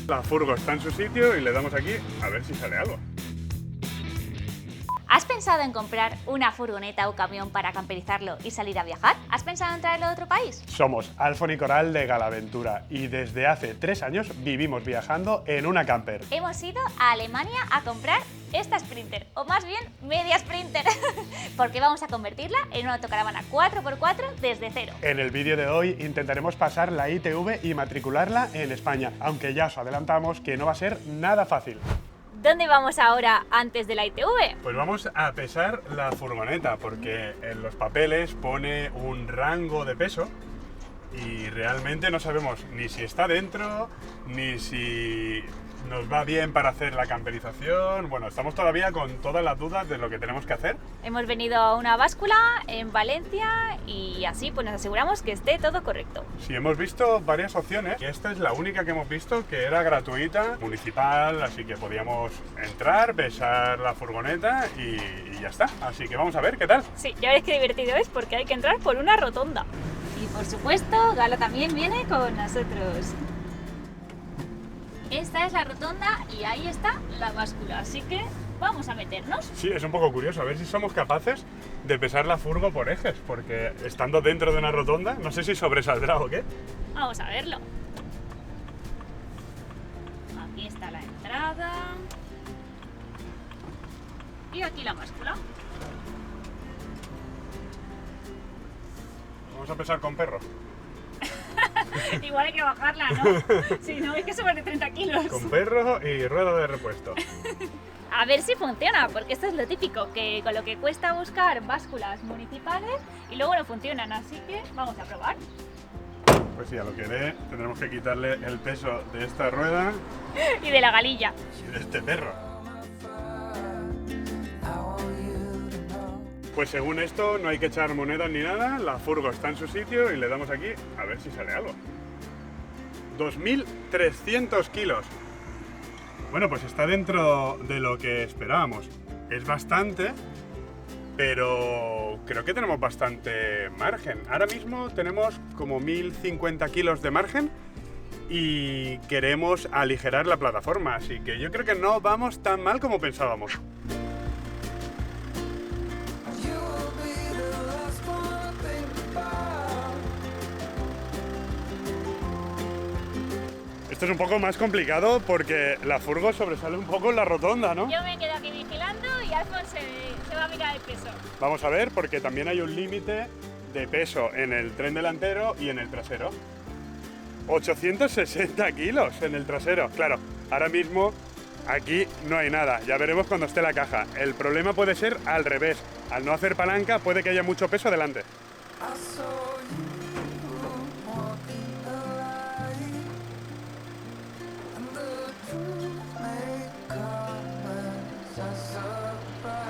La furgo está en su sitio y le damos aquí a ver si sale algo. ¿Has pensado en comprar una furgoneta o camión para camperizarlo y salir a viajar? ¿Has pensado en traerlo de otro país? Somos Alfon y Coral de Galaventura y desde hace 3 años vivimos viajando en una camper. Hemos ido a Alemania a comprar esta Sprinter, o más bien media Sprinter, porque vamos a convertirla en una autocaravana 4x4 desde cero. En el vídeo de hoy intentaremos pasar la ITV y matricularla en España, aunque ya os adelantamos que no va a ser nada fácil. ¿Dónde vamos ahora antes de la ITV? Pues vamos a pesar la furgoneta, porque en los papeles pone un rango de peso y realmente no sabemos ni si está dentro, ni si nos va bien para hacer la camperización. Bueno, estamos todavía con todas las dudas de lo que tenemos que hacer. Hemos venido a una báscula en Valencia y así pues nos aseguramos que esté todo correcto. Sí, hemos visto varias opciones y esta es la única que hemos visto que era gratuita, municipal, así que podíamos entrar, pesar la furgoneta y ya está. Así que vamos a ver qué tal. Sí, ya veréis qué divertido es porque hay que entrar por una rotonda. Y por supuesto, Gala también viene con nosotros. Esta es la rotonda y ahí está la báscula, así que vamos a meternos. Sí, es un poco curioso, a ver si somos capaces de pesar la furgo por ejes, porque estando dentro de una rotonda, no sé si sobresaldrá o qué. Vamos a verlo. Aquí está la entrada. Y aquí la báscula. Vamos a pesar con perro. Igual hay que bajarla, ¿no? Si no, es que sube de 30 kilos. Con perro y rueda de repuesto. A ver si funciona, porque esto es lo típico, que con lo que cuesta buscar básculas municipales y luego no funcionan, así que vamos a probar. Pues sí, a lo que dé, tendremos que quitarle el peso de esta rueda Y de la galilla. y de este perro. Pues según esto no hay que echar monedas ni nada, la furgo está en su sitio y le damos aquí a ver si sale algo. 2.300 kilos. Bueno, pues está dentro de lo que esperábamos. Es bastante, pero creo que tenemos bastante margen. Ahora mismo tenemos como 1.050 kilos de margen y queremos aligerar la plataforma, así que yo creo que no vamos tan mal como pensábamos. Esto es un poco más complicado porque la furgo sobresale un poco en la rotonda, ¿no? Yo me quedo aquí vigilando y Alfon se va a mirar el peso. Vamos a ver, porque también hay un límite de peso en el tren delantero y en el trasero. 860 kilos en el trasero. Claro, ahora mismo aquí no hay nada. Ya veremos cuando esté la caja. El problema puede ser al revés. Al no hacer palanca puede que haya mucho peso delante.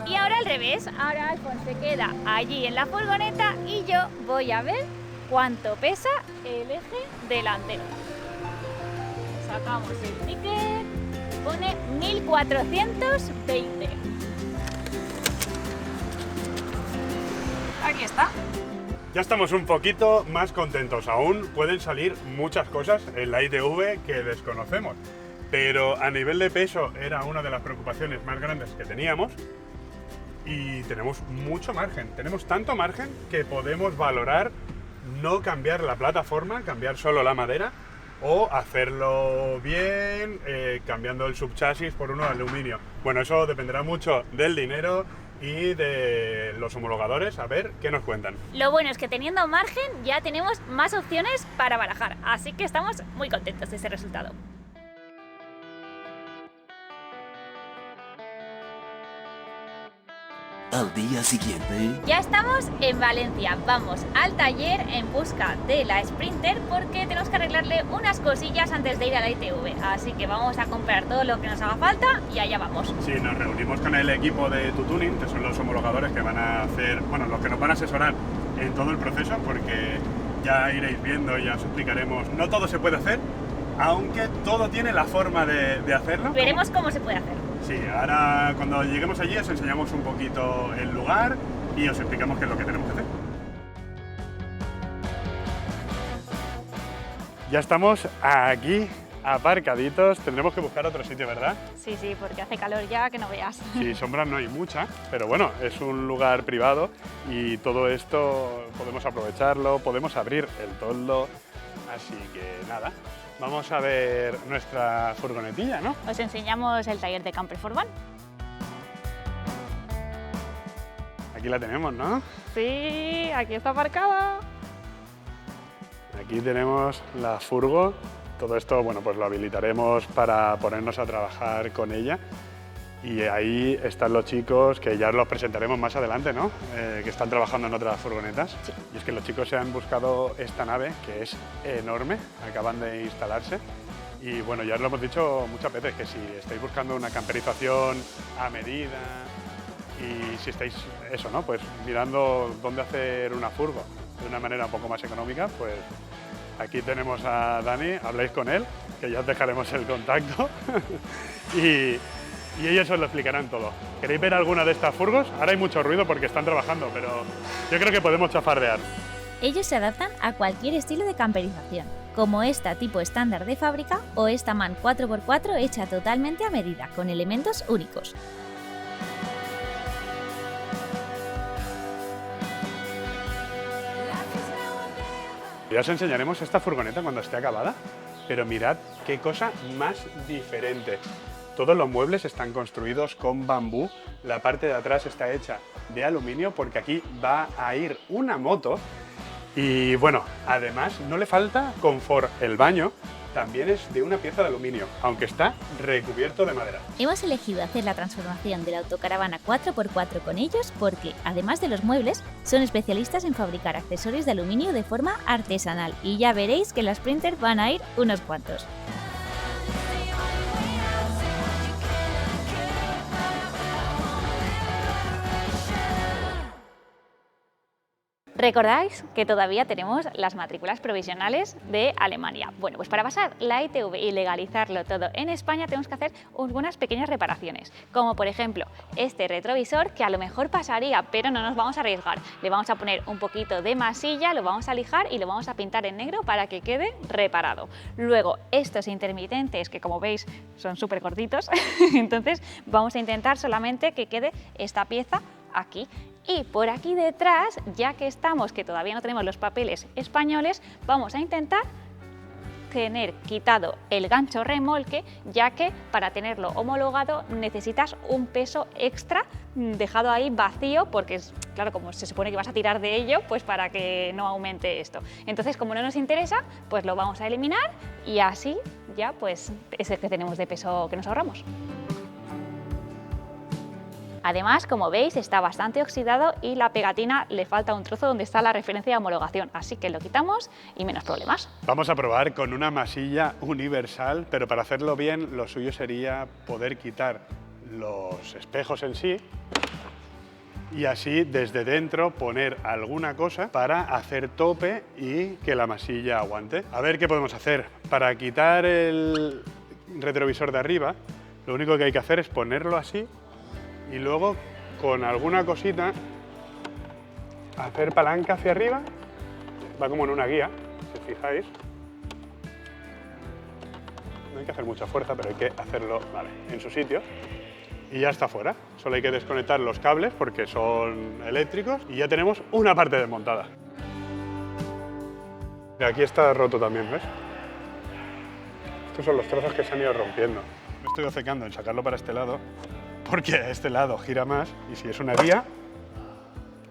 Y ahora al revés, ahora Alfon se queda allí en la furgoneta y yo voy a ver cuánto pesa el eje delantero. Sacamos el ticket, pone 1420. Aquí está. Ya estamos un poquito más contentos. Aún pueden salir muchas cosas en la ITV que desconocemos. Pero a nivel de peso era una de las preocupaciones más grandes que teníamos. Y tenemos mucho margen. Tenemos tanto margen que podemos valorar no cambiar la plataforma, cambiar solo la madera o hacerlo bien cambiando el subchasis por uno de aluminio. Bueno, eso dependerá mucho del dinero y de los homologadores, a ver qué nos cuentan. Lo bueno es que teniendo margen ya tenemos más opciones para barajar, así que estamos muy contentos de ese resultado. Al día siguiente. Ya estamos en Valencia, vamos al taller en busca de la Sprinter porque tenemos que arreglarle unas cosillas antes de ir a la ITV, así que vamos a comprar todo lo que nos haga falta y allá vamos. Sí, nos reunimos con el equipo de Tutuning, que son los homologadores que van a hacer, bueno, los que nos van a asesorar en todo el proceso, porque ya iréis viendo y ya os explicaremos, no todo se puede hacer, aunque todo tiene la forma de hacerlo. Veremos cómo se puede hacer. Sí, ahora cuando lleguemos allí os enseñamos un poquito el lugar y os explicamos qué es lo que tenemos que hacer. Ya estamos aquí aparcaditos. Tendremos que buscar otro sitio, ¿verdad? Sí, sí, porque hace calor ya que no veas. Sí, sombra no hay mucha, pero bueno, es un lugar privado y todo esto podemos aprovecharlo, podemos abrir el toldo, así que nada, vamos a ver nuestra furgonetilla, ¿no? Os enseñamos el taller de Camper for Van. Aquí la tenemos, ¿no? Sí, aquí está aparcada. Aquí tenemos la furgo. Todo esto, bueno, pues lo habilitaremos para ponernos a trabajar con ella. Y ahí están los chicos, que ya los presentaremos más adelante, ¿no? Que están trabajando en otras furgonetas. Sí. Y es que los chicos se han buscado esta nave, que es enorme, acaban de instalarse. Y bueno, ya os lo hemos dicho muchas veces, que si estáis buscando una camperización a medida y si estáis, eso, ¿no? Pues mirando dónde hacer una furgo de una manera un poco más económica, pues aquí tenemos a Dani, habláis con él, que ya os dejaremos el contacto. y ellos os lo explicarán todo. ¿Queréis ver alguna de estas furgos? Ahora hay mucho ruido porque están trabajando, pero yo creo que podemos chafardear. Ellos se adaptan a cualquier estilo de camperización, como esta tipo estándar de fábrica o esta MAN 4x4 hecha totalmente a medida, con elementos únicos. Ya os enseñaremos esta furgoneta cuando esté acabada, pero mirad qué cosa más diferente. Todos los muebles están construidos con bambú, la parte de atrás está hecha de aluminio porque aquí va a ir una moto y bueno, además no le falta confort. El baño también es de una pieza de aluminio, aunque está recubierto de madera. Hemos elegido hacer la transformación de la autocaravana 4x4 con ellos porque, además de los muebles, son especialistas en fabricar accesorios de aluminio de forma artesanal y ya veréis que en la Sprinter van a ir unos cuantos. ¿Recordáis que todavía tenemos las matrículas provisionales de Alemania? Bueno, pues para pasar la ITV y legalizarlo todo en España tenemos que hacer algunas pequeñas reparaciones, como por ejemplo este retrovisor que a lo mejor pasaría, pero no nos vamos a arriesgar. Le vamos a poner un poquito de masilla, lo vamos a lijar y lo vamos a pintar en negro para que quede reparado. Luego estos intermitentes que como veis son súper cortitos, entonces vamos a intentar solamente que quede esta pieza aquí. Y por aquí detrás, ya que estamos, que todavía no tenemos los papeles españoles, vamos a intentar tener quitado el gancho remolque, ya que para tenerlo homologado necesitas un peso extra dejado ahí vacío, porque es claro, como se supone que vas a tirar de ello, pues para que no aumente esto. Entonces, como no nos interesa, pues lo vamos a eliminar y así ya pues es el que tenemos de peso que nos ahorramos. Además, como veis, está bastante oxidado y la pegatina le falta un trozo donde está la referencia de homologación, así que lo quitamos y menos problemas. Vamos a probar con una masilla universal, pero para hacerlo bien lo suyo sería poder quitar los espejos en sí y así desde dentro poner alguna cosa para hacer tope y que la masilla aguante. A ver qué podemos hacer. Para quitar el retrovisor de arriba, lo único que hay que hacer es ponerlo así y luego con alguna cosita hacer palanca hacia arriba, va como en una guía, si fijáis. No hay que hacer mucha fuerza, pero hay que hacerlo en su sitio y ya está fuera. Solo hay que desconectar los cables porque son eléctricos y ya tenemos una parte desmontada. Y aquí está roto también, ¿ves? Estos son los trozos que se han ido rompiendo. Me estoy obcecando en sacarlo para este lado, porque este lado gira más y si es una guía,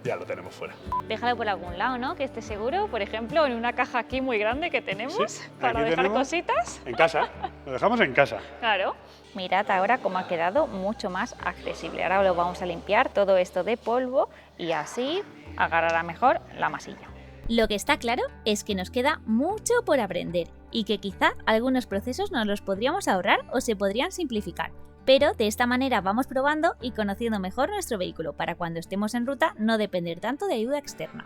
ya lo tenemos fuera. Déjalo por algún lado, ¿no? Que esté seguro, por ejemplo, en una caja aquí muy grande que tenemos Sí, para aquí dejar tenemos, cositas. En casa, lo dejamos en casa. Claro. Mirad ahora cómo ha quedado mucho más accesible. Ahora lo vamos a limpiar todo esto de polvo y así agarrará mejor la masilla. Lo que está claro es que nos queda mucho por aprender y que quizá algunos procesos nos los podríamos ahorrar o se podrían simplificar. Pero de esta manera vamos probando y conociendo mejor nuestro vehículo para cuando estemos en ruta no depender tanto de ayuda externa.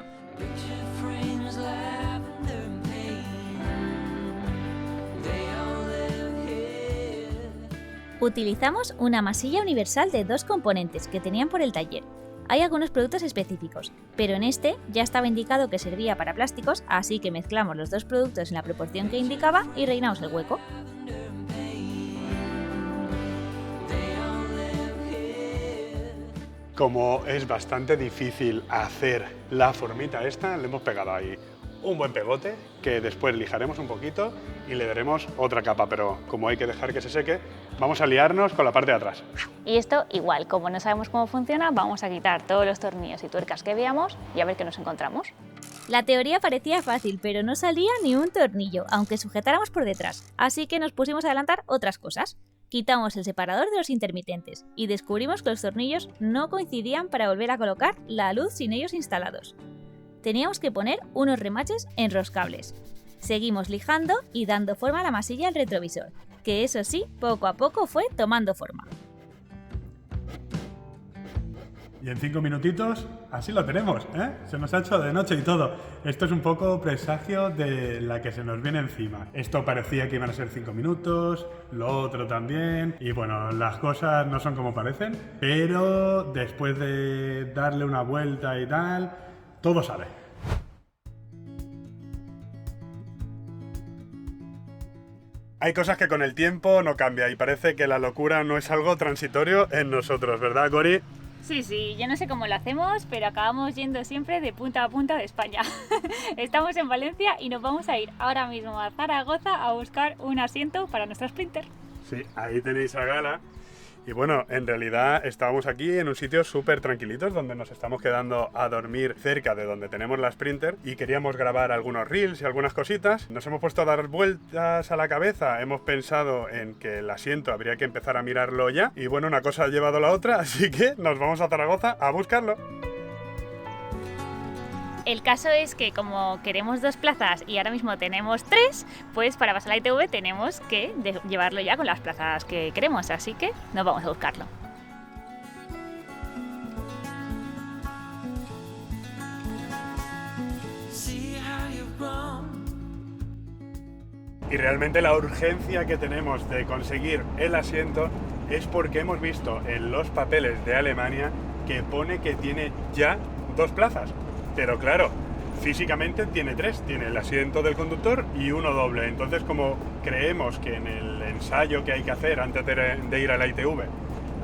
Utilizamos una masilla universal de 2 componentes que tenían por el taller. Hay algunos productos específicos, pero en este ya estaba indicado que servía para plásticos, así que mezclamos los dos productos en la proporción que indicaba y rellenamos el hueco. como es bastante difícil hacer la formita esta, le hemos pegado ahí un buen pegote que después lijaremos un poquito y le daremos otra capa, pero como hay que dejar que se seque, vamos a liarnos con la parte de atrás. Y esto igual, como no sabemos cómo funciona, vamos a quitar todos los tornillos y tuercas que veamos y a ver qué nos encontramos. La teoría parecía fácil, pero no salía ni un tornillo, aunque sujetáramos por detrás, así que nos pusimos a adelantar otras cosas. Quitamos el separador de los intermitentes y descubrimos que los tornillos no coincidían para volver a colocar la luz sin ellos instalados. Teníamos que poner unos remaches enroscables. Seguimos lijando y dando forma a la masilla del retrovisor, que eso sí, poco a poco fue tomando forma. Y en 5 minutitos, así lo tenemos, ¿eh? Se nos ha hecho de noche y todo. Esto es un poco presagio de la que se nos viene encima. Esto parecía que iban a ser 5 minutos, lo otro también. Y bueno, las cosas no son como parecen, pero después de darle una vuelta y tal, todo sale. Hay cosas que con el tiempo no cambia y parece que la locura no es algo transitorio en nosotros, ¿verdad, Cori? Sí, yo no sé cómo lo hacemos, pero acabamos yendo siempre de punta a punta de España. Estamos en Valencia y nos vamos a ir ahora mismo a Zaragoza a buscar un asiento para nuestra Sprinter. Sí, ahí tenéis a Gala. Y bueno, en realidad estábamos aquí en un sitio súper tranquilitos donde nos estamos quedando a dormir cerca de donde tenemos la Sprinter y queríamos grabar algunos reels y algunas cositas. Nos hemos puesto a dar vueltas a la cabeza, hemos pensado en que el asiento habría que empezar a mirarlo ya y bueno, una cosa ha llevado a la otra, así que nos vamos a Zaragoza a buscarlo. El caso es que como queremos 2 plazas y ahora mismo tenemos 3, pues para pasar la ITV tenemos que llevarlo ya con las plazas que queremos, así que nos vamos a buscarlo. Y realmente la urgencia que tenemos de conseguir el asiento es porque hemos visto en los papeles de Alemania que pone que tiene ya 2 plazas. Pero claro, físicamente tiene 3, tiene el asiento del conductor y uno doble. Entonces, como creemos que en el ensayo que hay que hacer antes de ir a la ITV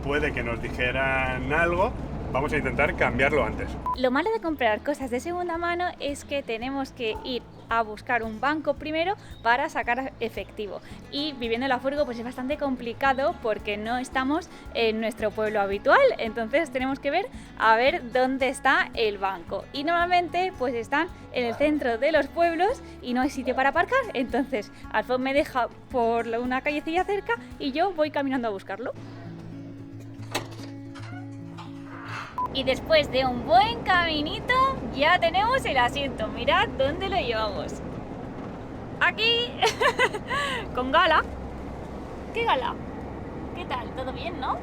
puede que nos dijeran algo, vamos a intentar cambiarlo antes. Lo malo de comprar cosas de segunda mano es que tenemos que ir a buscar un banco primero para sacar efectivo. Y viviendo en la furgo pues es bastante complicado porque no estamos en nuestro pueblo habitual, entonces tenemos que ver a ver dónde está el banco. Y normalmente pues están en el centro de los pueblos y no hay sitio para aparcar, entonces Alfons me deja por una callecilla cerca y yo voy caminando a buscarlo. Y después de un buen caminito ya tenemos el asiento. Mirad dónde lo llevamos. Aquí, con Gala. ¿Qué Gala? ¿Qué tal? ¿Todo bien, no?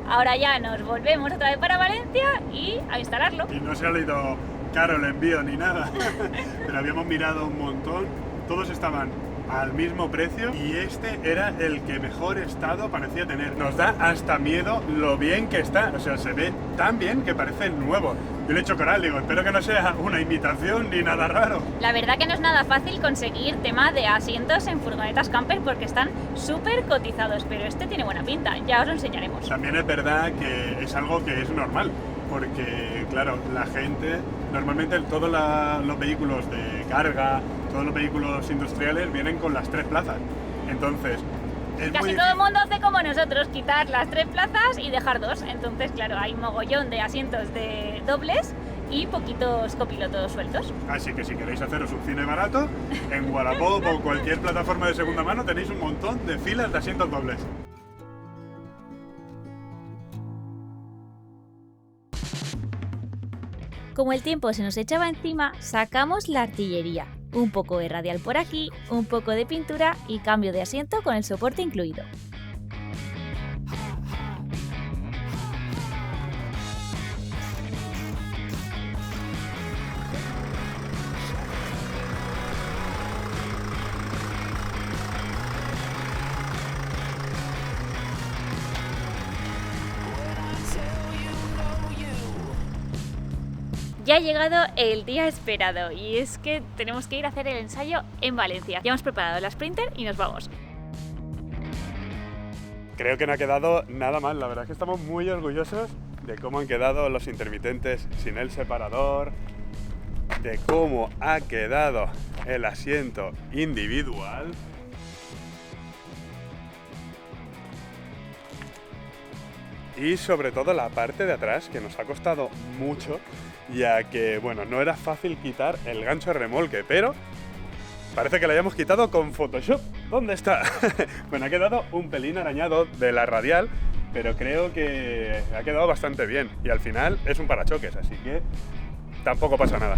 Ahora ya nos volvemos otra vez para Valencia y a instalarlo. Y no se ha leído caro el envío ni nada, pero habíamos mirado un montón, todos estaban al mismo precio y este era el que mejor estado parecía tener. Nos da hasta miedo lo bien que está, o sea, se ve tan bien que parece nuevo. Yo le he hecho coral, digo, espero que no sea una imitación ni nada raro. La verdad que no es nada fácil conseguir tema de asientos en furgonetas camper porque están súper cotizados, pero este tiene buena pinta, ya os lo enseñaremos. También es verdad que es algo que es normal, porque claro, la gente, normalmente todos los vehículos de carga, todos los vehículos industriales vienen con las 3 plazas. Entonces, casi todo el mundo hace como nosotros, quitar las 3 plazas y dejar 2. Entonces, claro, hay mogollón de asientos de dobles y poquitos copilotos sueltos. Así que si queréis haceros un cine barato, en Wallapop o cualquier plataforma de segunda mano tenéis un montón de filas de asientos dobles. Como el tiempo se nos echaba encima, sacamos la artillería. Un poco de radial por aquí, un poco de pintura y cambio de asiento con el soporte incluido. Ya ha llegado el día esperado y es que tenemos que ir a hacer el ensayo en Valencia. Ya hemos preparado la Sprinter y nos vamos. creo que no ha quedado nada mal. La verdad es que estamos muy orgullosos de cómo han quedado los intermitentes sin el separador, de cómo ha quedado el asiento individual. Y sobre todo la parte de atrás, que nos ha costado mucho, ya que, bueno, no era fácil quitar el gancho de remolque, pero parece que lo hayamos quitado con Photoshop. ¿Dónde está? Bueno, ha quedado un pelín arañado de la radial, pero creo que ha quedado bastante bien. Y al final es un parachoques, así que tampoco pasa nada.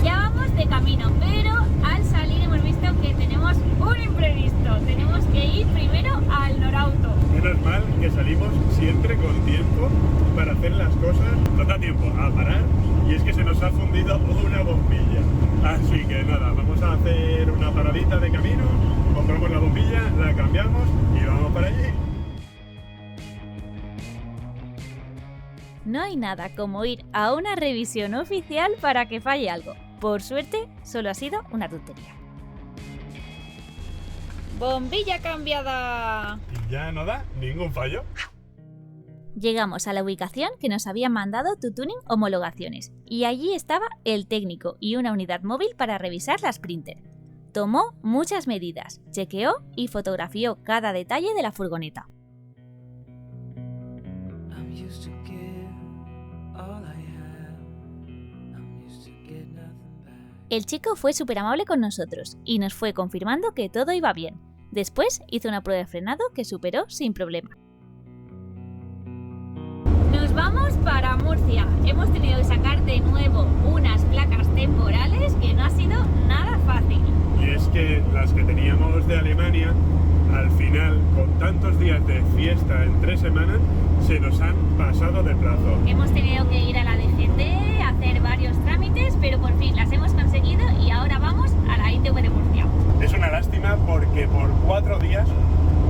Ya vamos de camino, pero al salir hemos visto que tenemos un imprevisto. Tenemos que ir primero al Norauto. Menos mal que salimos siempre con tiempo para hacer las cosas. Nos da tiempo a parar y es que se nos ha fundido una bombilla. Así que nada, vamos a hacer una paradita de camino, compramos la bombilla, la cambiamos y vamos para allí. No hay nada como ir a una revisión oficial para que falle algo. Por suerte, solo ha sido una tontería. ¡Bombilla cambiada! Y ya no da ningún fallo. Llegamos a la ubicación que nos habían mandado Tutuning Homologaciones y allí estaba el técnico y una unidad móvil para revisar la Sprinter. Tomó muchas medidas, chequeó y fotografió cada detalle de la furgoneta. El chico fue súper amable con nosotros y nos fue confirmando que todo iba bien. Después hizo una prueba de frenado que superó sin problema. Nos vamos para Murcia. Hemos tenido que sacar de nuevo unas placas temporales que no ha sido nada fácil. Y es que las que teníamos de Alemania, al final, con tantos días de fiesta en 3 semanas, se nos han pasado de plazo. Hemos tenido que ir a la DGT, hacer varios trámites, pero por fin las hemos conseguido y ahora vamos a la ITV de Murcia. Es una lástima porque por 4 días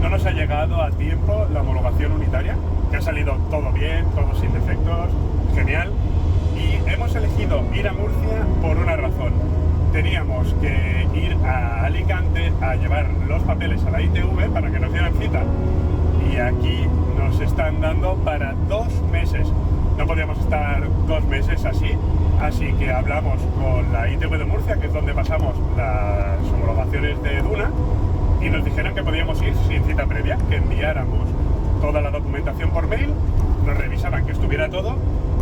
no nos ha llegado a tiempo la homologación unitaria, que ha salido todo bien, todo sin defectos, genial. Y hemos elegido ir a Murcia por una razón. Teníamos que ir a Alicante a llevar los papeles a la ITV para que nos dieran cita. Y aquí nos están dando para 2 meses. No podíamos estar 2 meses así que hablamos con la ITV de Murcia, que es donde pasamos las homologaciones de Duna, y nos dijeron que podíamos ir sin cita previa, que enviáramos toda la documentación por mail, nos revisaban que estuviera todo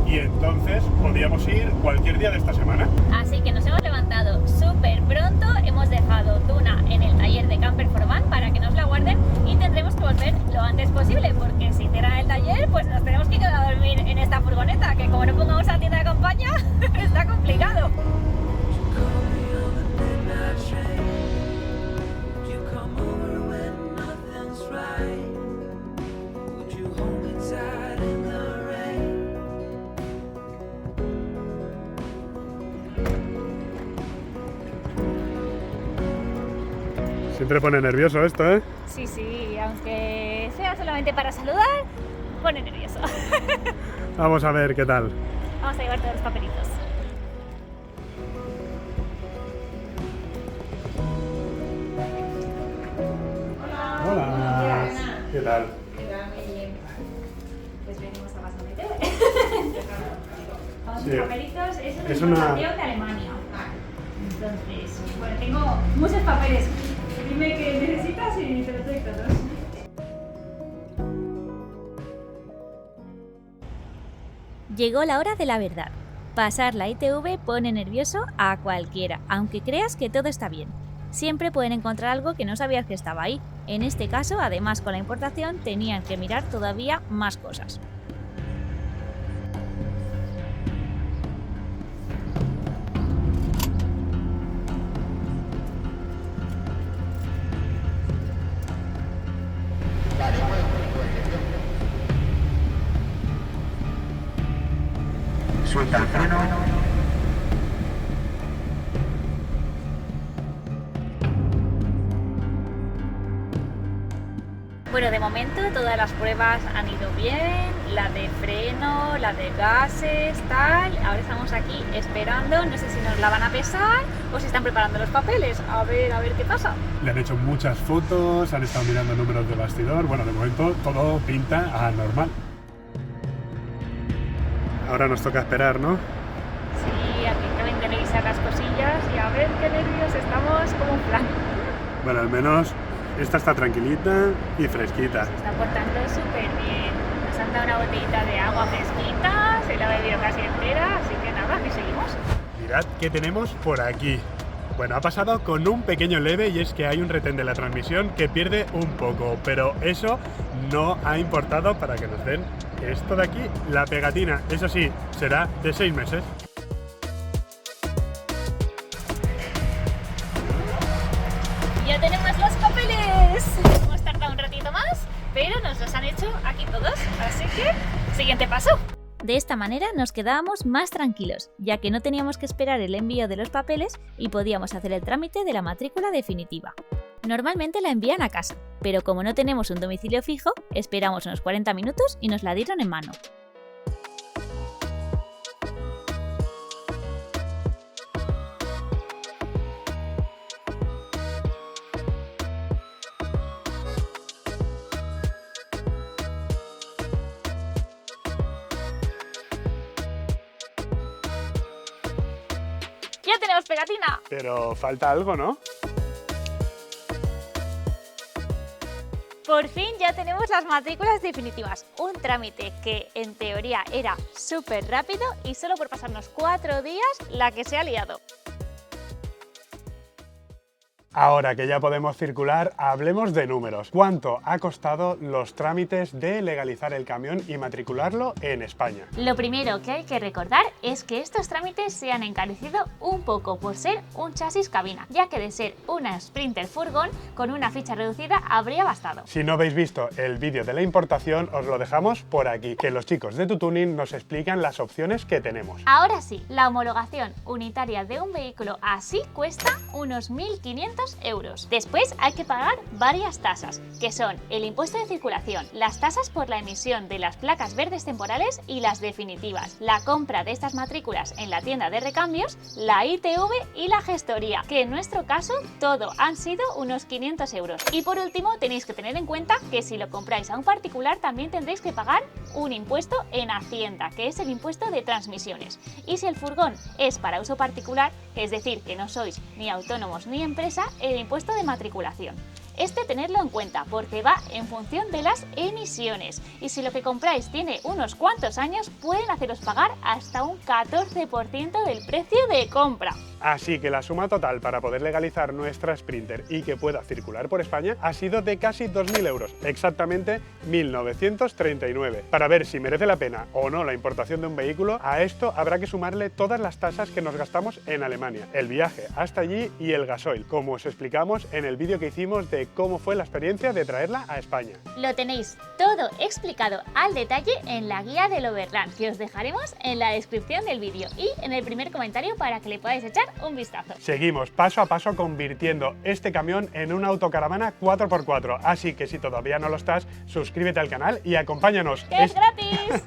y entonces podíamos ir cualquier día de esta semana. Así que nos hemos levantado súper pronto, hemos dejado Duna en el taller de Camper for Van para que nos la guarden y tendremos que volver lo antes posible, porque si cierran el taller pues nos tenemos que quedar a dormir en esta furgoneta, que como no pongamos la tienda de campaña está complicado. Siempre pone nervioso esto, ¿eh? Sí, aunque sea solamente para saludar, pone nervioso. Vamos a ver qué tal. Vamos a llevar todos los papelitos. Hola. ¿Qué tal? Pues venimos a Basón ITV. Vamos a Sí. papelitos, es una Es una- información de Alemania. Entonces, bueno, tengo muchos papeles. Dime qué necesitas y te los doy todos. Llegó la hora de la verdad. Pasar la ITV pone nervioso a cualquiera, aunque creas que todo está bien. Siempre pueden encontrar algo que no sabías que estaba ahí. En este caso, además con la importación, tenían que mirar todavía más cosas. Suelta el freno. Bueno, de momento todas las pruebas han ido bien, la de freno, la de gases, tal. Ahora estamos aquí esperando, no sé si nos la van a pesar o si están preparando los papeles. A ver qué pasa. Le han hecho muchas fotos, han estado mirando números de bastidor. Bueno, de momento todo pinta a normal. Ahora nos toca esperar, ¿no? Sí, aquí acaban de revisar las cosillas y a ver qué nervios, estamos como un plan. Bueno, al menos esta está tranquilita y fresquita. Se está portando súper bien. Nos han dado una botellita de agua fresquita, se la ha bebido casi entera, así que nada, aquí seguimos. Mirad qué tenemos por aquí. Bueno, ha pasado con un pequeño leve y es que hay un retén de la transmisión que pierde un poco, pero eso no ha importado para que nos den esto de aquí, la pegatina. Eso sí, será de 6 meses. ¡Ya tenemos los papeles! Hemos tardado un ratito más, pero nos los han hecho aquí todos, así que siguiente paso. De esta manera nos quedábamos más tranquilos, ya que no teníamos que esperar el envío de los papeles y podíamos hacer el trámite de la matrícula definitiva. Normalmente la envían a casa, pero como no tenemos un domicilio fijo, esperamos unos 40 minutos y nos la dieron en mano. ¡Ya tenemos pegatina! Pero falta algo, ¿no? Por fin ya tenemos las matrículas definitivas, un trámite que en teoría era súper rápido y solo por pasarnos 4 días la que se ha liado. Ahora que ya podemos circular, hablemos de números. ¿Cuánto ha costado los trámites de legalizar el camión y matricularlo en España? Lo primero que hay que recordar es que estos trámites se han encarecido un poco por ser un chasis cabina, ya que de ser una Sprinter furgón con una ficha reducida habría bastado. Si no habéis visto el vídeo de la importación, os lo dejamos por aquí, que los chicos de Tutuning nos explican las opciones que tenemos. Ahora sí, la homologación unitaria de un vehículo así cuesta unos 1.500 euros. Después hay que pagar varias tasas, que son el impuesto de circulación, las tasas por la emisión de las placas verdes temporales y las definitivas, la compra de estas matrículas en la tienda de recambios, la ITV y la gestoría, que en nuestro caso todo han sido unos 500 euros. Y por último tenéis que tener en cuenta que si lo compráis a un particular también tendréis que pagar un impuesto en Hacienda, que es el impuesto de transmisiones. Y si el furgón es para uso particular, es decir, que no sois ni autónomos ni empresa, el impuesto de matriculación. Tenedlo en cuenta porque va en función de las emisiones y si lo que compráis tiene unos cuantos años pueden haceros pagar hasta un 14% del precio de compra. Así que la suma total para poder legalizar nuestra Sprinter y que pueda circular por España ha sido de casi 2.000 euros, exactamente 1.939. Para ver si merece la pena o no la importación de un vehículo, a esto habrá que sumarle todas las tasas que nos gastamos en Alemania, el viaje hasta allí y el gasoil, como os explicamos en el vídeo que hicimos de cómo fue la experiencia de traerla a España. Lo tenéis todo explicado al detalle en la guía del Overland, que os dejaremos en la descripción del vídeo y en el primer comentario para que le podáis echar un vistazo. Seguimos paso a paso convirtiendo este camión en una autocaravana 4x4, así que si todavía no lo estás, suscríbete al canal y acompáñanos. ¡Que es gratis!